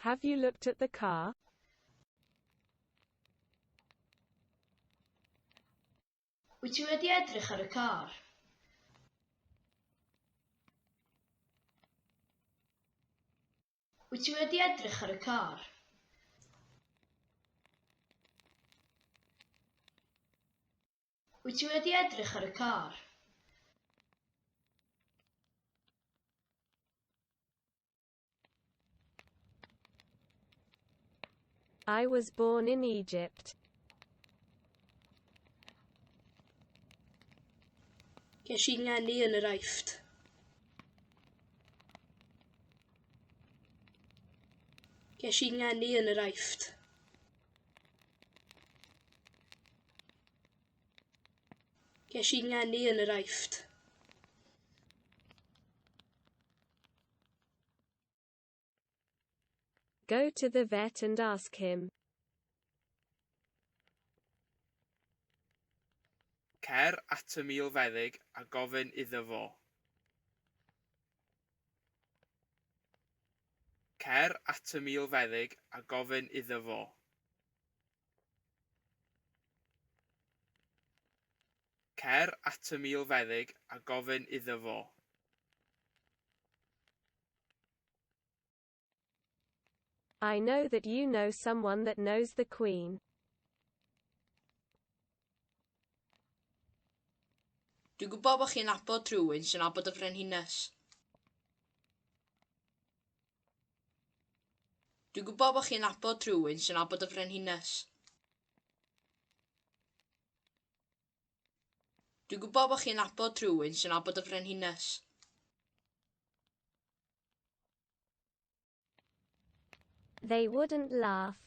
Have you looked at the car? Wyt ti wedi edrych ar y car? Wyt ti wedi edrych ar y car? Wyt ti wedi edrych ar y car? I was born in Egypt. Ges i ngeni yn yr Aifft. Ges i ngeni yn yr Aifft. Ges i ngeni yn yr Aifft. Go to the vet and ask him. Cer at y milfeddyg a gofyn iddo fo. Cer at y milfeddyg a gofyn iddo fo. Cer at y milfeddyg a gofyn iddo fo. I know that you know someone that knows the Queen. Dwi'n gwybod bod chi'n nabod rhywun sy'n nabod y frenhines. Dwi'n gwybod bod chi'n nabod rhywun sy'n nabod y frenhines. Dwi'n gwybod bod chi'n nabod rhywun sy'n nabod y frenhines. They wouldn't laugh.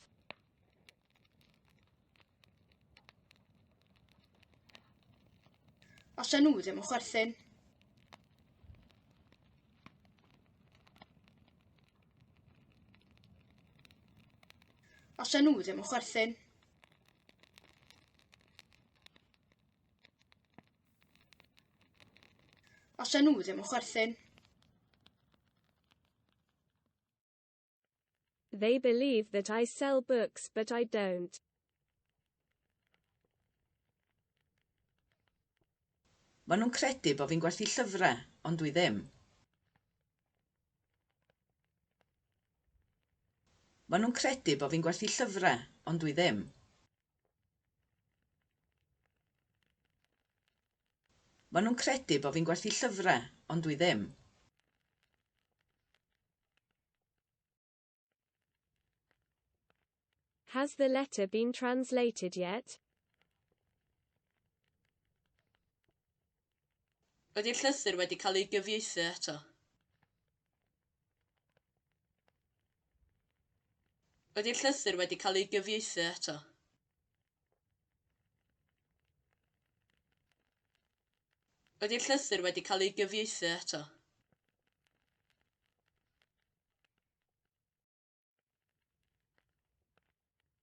Os nhw ddim yn chwerthin. Os nhw ddim yn chwerthin. Os nhw ddim yn chwerthin. They believe that I sell books but I don't. Maen nhw'n credu bod fi'n gwerthu llyfrau, ond dwi ddim. Maen nhw'n credu bod fi'n gwerthu llyfrau, ond dwi ddim. Maen nhw'n credu bod fi'n gwerthu llyfrau, ond dwi ddim. Has the letter been translated yet? Ydy'r llythyr wedi cael ei gyfieithu eto? Ydy'r llythyr wedi cael ei gyfieithu eto? Ydy'r llythyr wedi cael ei gyfieithu eto?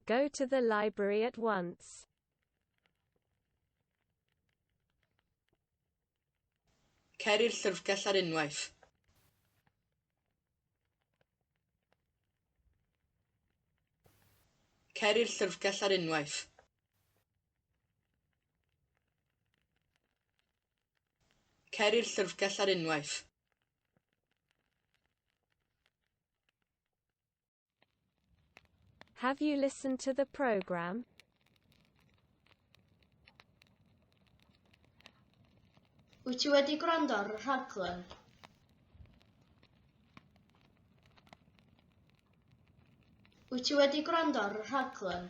Go to the library at once. Cer i'r llyfrgell ar unwaith. Cer i'r llyfrgell ar unwaith. Cer i'r llyfrgell ar unwaith. Have you listened to the program? Wyt ti wedi gwrando ar y rhaglen? Wyt ti wedi gwrando ar y rhaglen?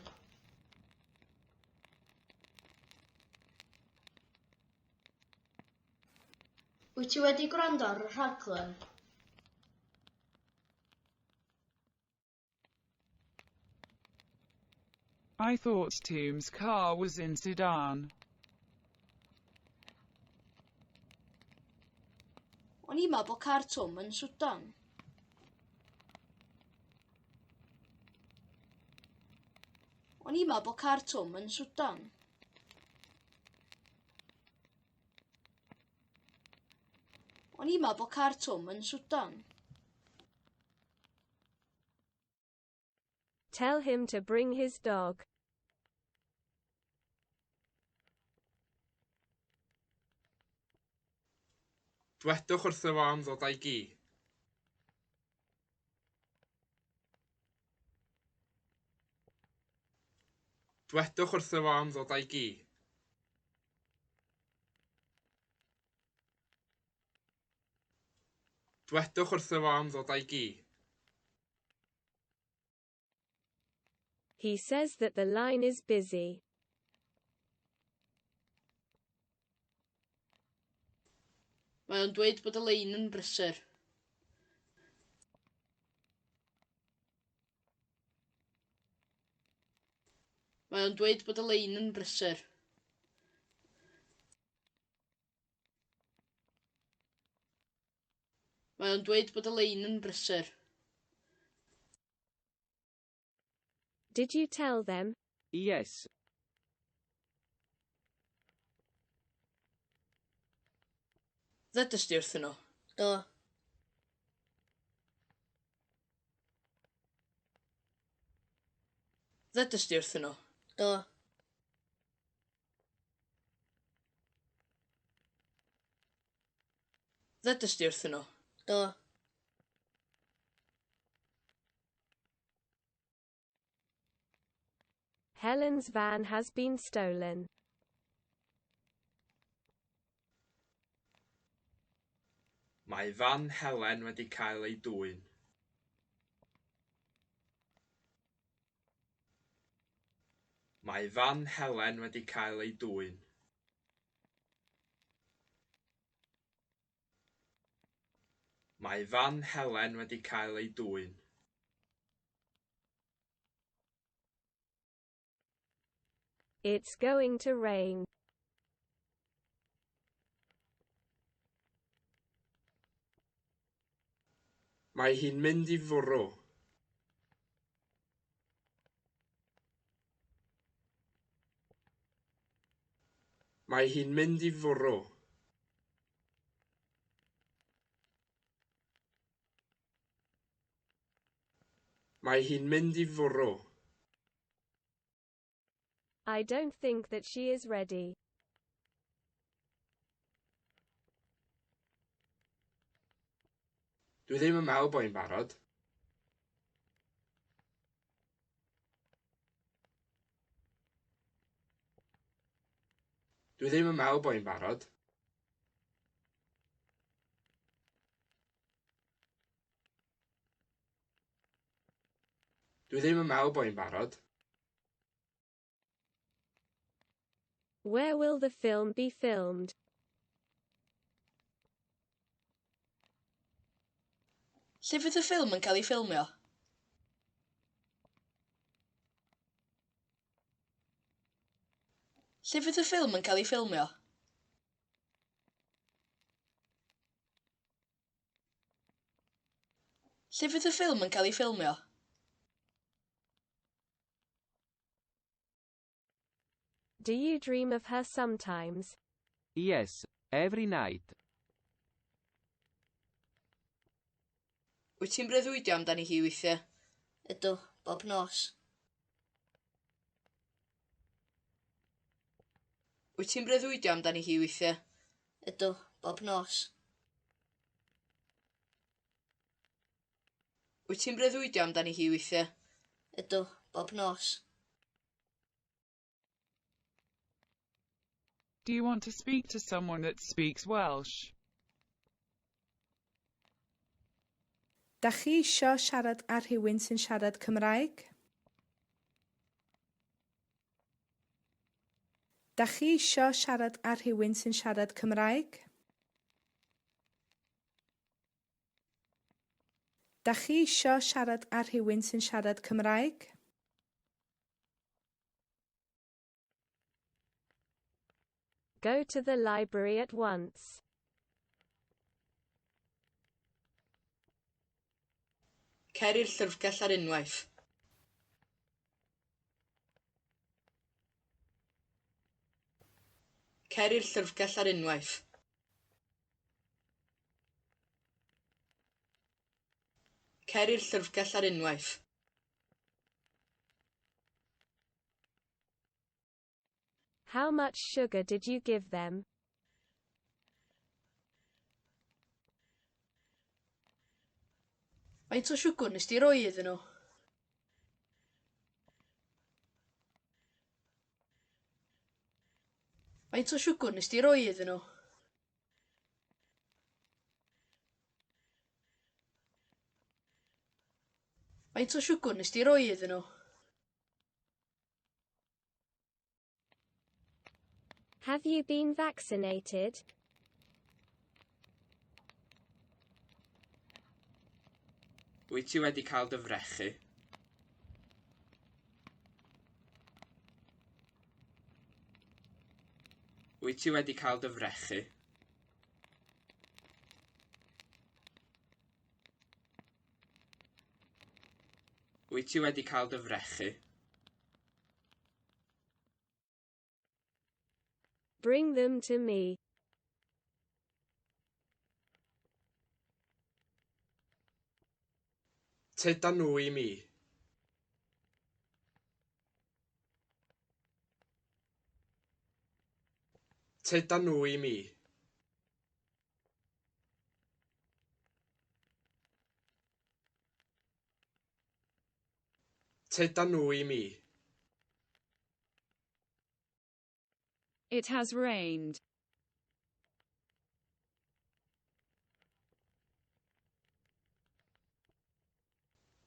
Wyt ti wedi gwrando ar y rhaglen? I thought Tom's car was in Sudan. O'n i'n meddwl bod car Tom yn Sudan. O'n i'n meddwl bod car Tom yn Sudan. O'n i'n meddwl bod car Tom yn Sudan. Tell him to bring his dog. Dwedwch wrtho fo am ddod â'i gi. Dwedwch wrtho fo am ddod â'i gi. Dwedwch wrtho fo am ddod â'i gi. He says that the line is busy. Mae o'n dweud bod y lein yn brysur. Mae o'n dweud bod y lein yn brysur. Mae o'n dweud bod y lein yn brysur. Did you tell them? Yes. Ddydys di wrthyn nhw? Do. Ddydys di wrthyn nhw? Do. Ddydys di wrthyn nhw? Do. Helen's van has been stolen. Mae fan Helen wedi cael ei dwyn. Mae fan Helen wedi cael ei dwyn. Mae fan Helen wedi cael ei dwyn. It's going to rain. Mae hi'n mynd i fwrw. Mae hi'n mynd i fwrw. Mae hi'n mynd i fwrw. I don't think that she is ready. Dwi ddim yn meddwl bo' hi'n barod. Dwi ddim yn meddwl bo' hi'n barod. Dwi ddim yn meddwl bo' hi'n barod. Where will the film be filmed? Lle fydd y ffilm yn cael ei ffilmio? Lle fydd y ffilm yn cael ei ffilmio? Lle fydd y ffilm yn cael ei ffilmio? Do you dream of her sometimes? Yes, every night. Wyt ti'n breuddwydio amdani hi weithiau? Ydw, bob nos. Wyt ti'n breuddwydio amdani hi weithiau? Ydw, bob nos. Wyt ti'n breuddwydio amdani hi weithiau? Ydw, bob nos. Do you want to speak to someone that speaks Welsh? Dach chi isio siarad â rhywun sy'n siarad Cymraeg? Dach chi isio siarad â rhywun sy'n siarad Cymraeg? Dach chi isio siarad â rhywun sy'n siarad Cymraeg? Go to the library at once. Cer i'r llyfrgell ar unwaith. Cer i'r llyfrgell ar unwaith. Cer i'r llyfrgell ar unwaith. How much sugar did you give them? Faint o siwgr nes di roi iddyn nhw? Faint o siwgr nes di roi iddyn nhw? Faint o siwgr nes di roi iddyn nhw? Have you been vaccinated? Wyt ti wedi cael dy frechu? Wyt ti wedi cael dy frechu? Wyt ti wedi cael dy frechu? Bring them to me. Teda nhw i mi. Teda nhw i mi. Teda nhw i mi. It has rained.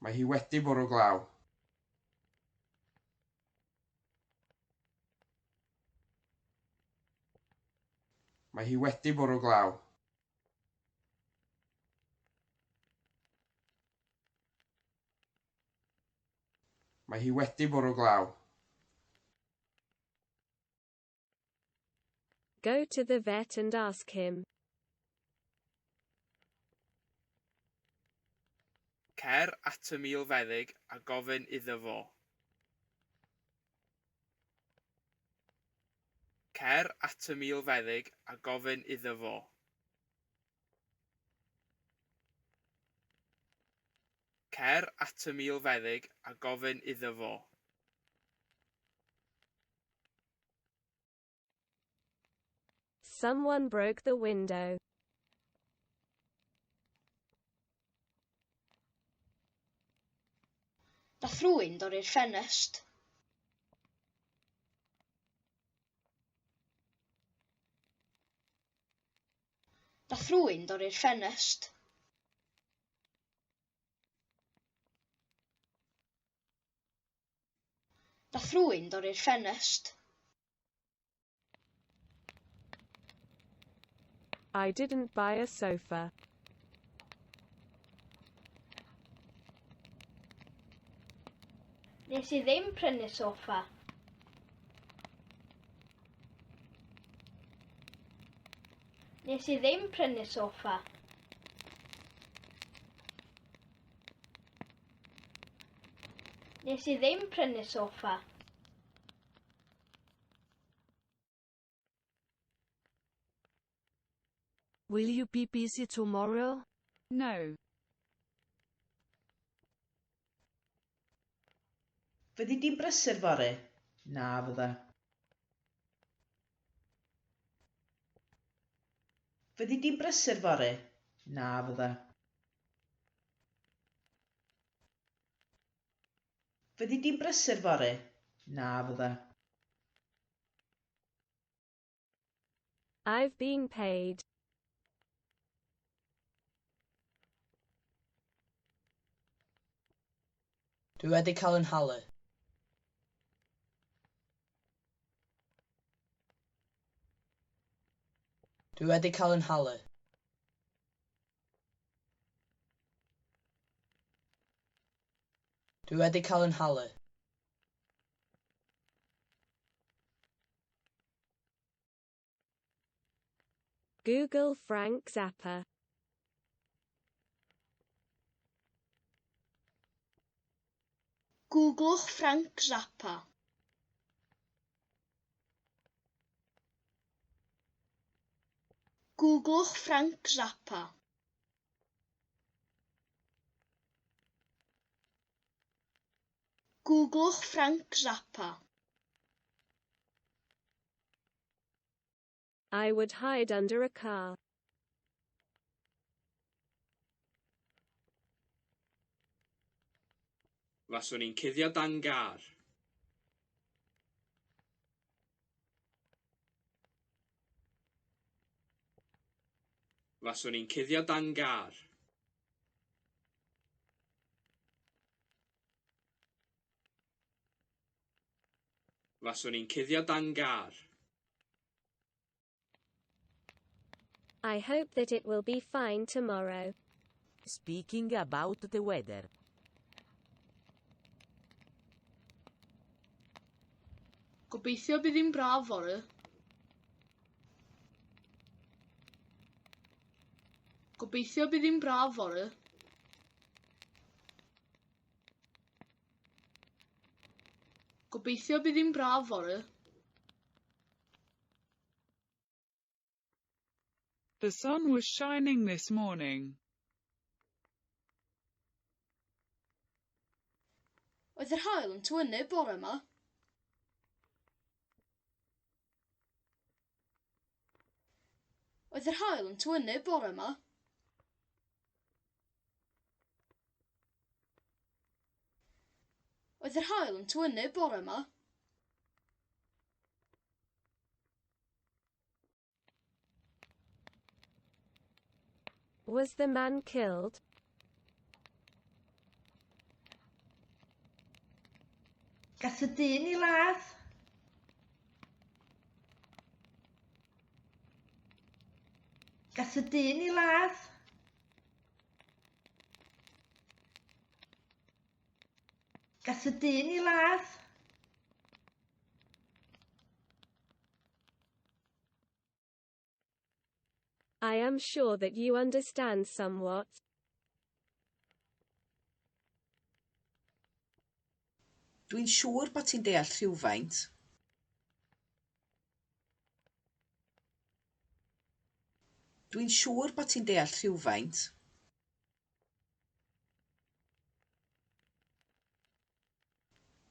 Mae hi wedi bwrw glaw. Mae hi wedi bwrw glaw. Mae hi wedi bwrw glaw. Go to the vet and ask him. Cer at y milfeddyg a gofyn iddo fo. Cer at y milfeddyg a gofyn iddo fo. Cer at y milfeddyg a gofyn iddo fo. Someone broke the window. Dath rhywun dorri'r ffenest. Dath rhywun dorri'r ffenest. Dath rhywun dorri'r ffenest. I didn't buy a sofa. Nes I ddim prynu soffa. Nes I ddim prynu soffa. Nes I ddim prynu soffa. Will you be busy tomorrow? No. Fyddi di'n brysur fory? Na fydda. Fyddi di'n brysur fory? Na fydda. Fyddi di'n brysur fory? Na fydda. I've been paid. Dwi wedi cael yn halu. Dwi wedi cael yn halu. Dwi wedi cael yn halu. Google Frank Zappa. Googlwch Frank Zappa. Googlwch Frank Zappa. Googlwch Frank Zappa. I would hide under a car. Faswn i'n cuddio dan gar. Faswn i'n cuddio dan gar. Faswn i'n cuddio dan gar. I hope that it will be fine tomorrow. Speaking about the weather. Gobeithio bydd hi'n braf fory. Gobeithio bydd hi'n braf fory. Gobeithio bydd hi'n braf fory. The sun was shining this morning. Oedd yr haul yn tywynnu bore yma. Oedd yr haul yn tywynnu bore yma. Oedd yr haul yn tywynnu bore yma. Was the man killed? Gas y dyn i ladd. Gas y dyn i ladd. Gas y dyn i ladd. I am sure that you understand somewhat. Dwi'n siŵr bod ti'n deall rhywfaint. Dwi'n siŵr bod ti'n deall rhywfaint.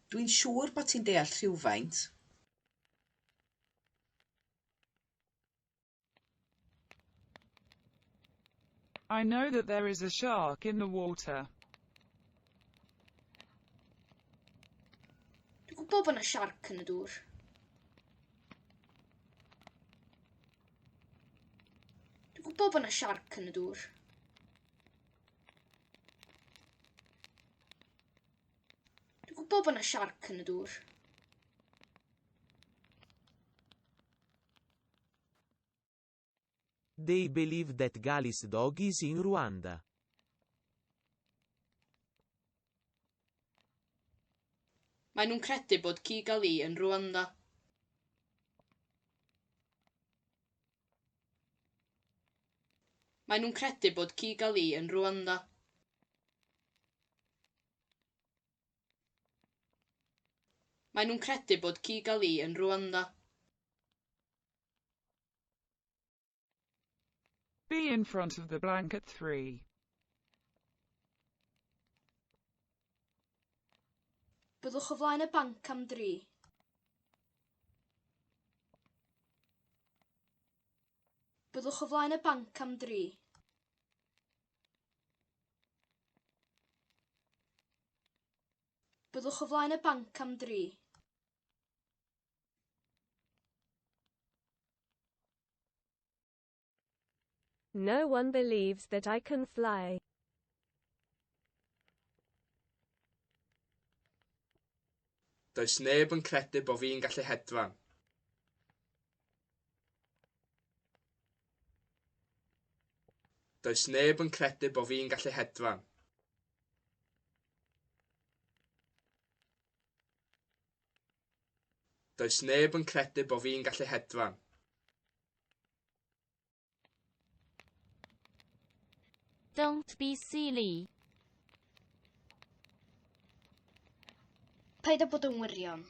Dwi'n siŵr bod ti'n deall rhywfaint. I know that there is a shark in the water. Dwi'n gwybod bod yna siarc yn y dŵr. Dwi'n gwybod bod yna siarc yn y dŵr. Dwi'n gwybod bod yna siarc yn y dŵr. They believe that Gali's dog is in Rwanda. Mae nhw'n credu bod Kigali yn Rwanda. Mae nhw'n credu bod Kigali yn Rwanda. Mae nhw'n credu bod Kigali yn Rwanda. Be in front of the blank at 3. Byddwch o flaen y banc am 3. Byddwch o flaen y banc am 3. Byddwch o flaen y banc am 3. No one believes that I can fly. Does neb yn credu bod fi'n gallu hedfan. Does neb yn credu bod fi'n gallu hedfan. Does neb yn credu bod fi'n gallu hedfan. Don't be silly. Paid â bod yn wirion.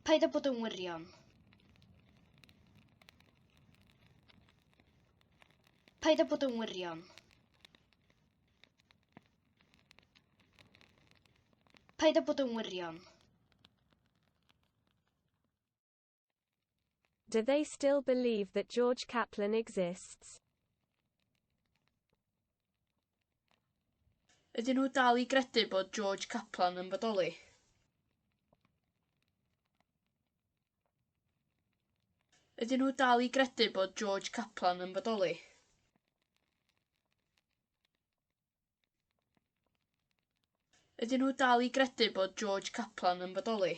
Paid â bod yn wirion. Paid â bod yn wirion. Paid â bod yn wirion. Do they still believe that George Kaplan exists? Ydyn nhw dal i gredu bod George Kaplan yn bodoli? Ydyn nhw dal i gredu bod George Kaplan yn bodoli? Ydyn nhw dal i gredu bod George Kaplan yn bodoli?